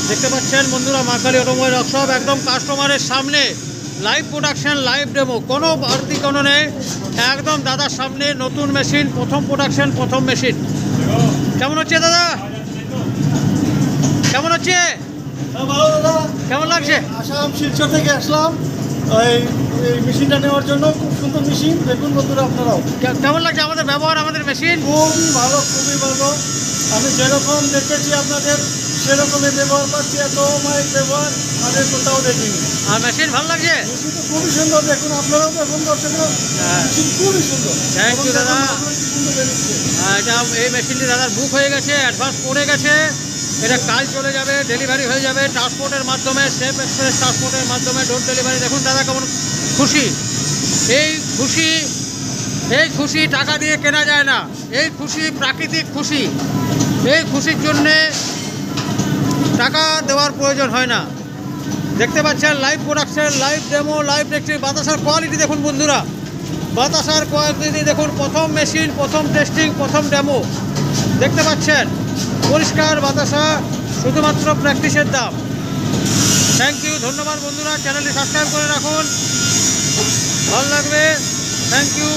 দেখতে পাচ্ছেন বন্ধুরা, মা কালী অটোমোবাইল ওয়ার্কশপ একদম কাস্টমারের সামনে লাইভ প্রোডাকশন, লাইভ ডেমো, কোনো বাড়তি কোনো নেই। একদম দাদার সামনে নতুন মেশিন, প্রথম প্রোডাকশন, প্রথম মেশিন। কেমন হচ্ছে দাদা? কেমন হচ্ছে? ভালো দাদা। কেমন লাগছে? আসাম শিলচর থেকে আসলাম এই মেশিনটা নেওয়ার জন্য। খুব সুন্দর মেশিন, দেখুন বন্ধুরা আপনারাও। কেমন লাগছে আমাদের ব্যবহার, আমাদের মেশিন? খুবই ভালো, খুবই ভালো। আমি যেরকম দেখেছি আপনাদের সেরকমই ব্যবহার পাচ্ছি, এত অমায়িক ব্যবহার আমাদের কোথাও দেখিনি। আর মেশিন ভালো লাগছে? মেশিন তো খুবই সুন্দর, দেখুন আপনারাও দেখুন দর্শকরা, মেশিন খুবই সুন্দর। থ্যাংক ইউ দাদা। সুন্দর বেরোচ্ছে। এটা এই মেশিনটি দাদার বুক হয়ে গেছে, অ্যাডভান্স পড়ে গেছে। এটা কাল চলে যাবে, ডেলিভারি হয়ে যাবে ট্রান্সপোর্টের মাধ্যমে, সেফ এক্সপ্রেস ট্রান্সপোর্টের মাধ্যমে, ডোর ডেলিভারি। দেখুন দাদা কেমন খুশি। এই খুশি, এই খুশি টাকা দিয়ে কেনা যায় না। এই খুশি প্রাকৃতিক খুশি। এই খুশির জন্যে টাকা দেওয়ার প্রয়োজন হয় না। দেখতে পাচ্ছেন live production, live demo, live testing. বাতাসার কোয়ালিটি দেখুন বন্ধুরা, বাতাসার কোয়ালিটি দেখুন। প্রথম মেশিন, প্রথম টেস্টিং, প্রথম ডেমো। দেখতে পাচ্ছেন পরিষ্কার বাতাসা, শুধুমাত্র প্র্যাকটিসের দাম। থ্যাংক ইউ, ধন্যবাদ বন্ধুরা। চ্যানেলটি সাবস্ক্রাইব করে রাখুন, ভালো লাগবে। Thank you.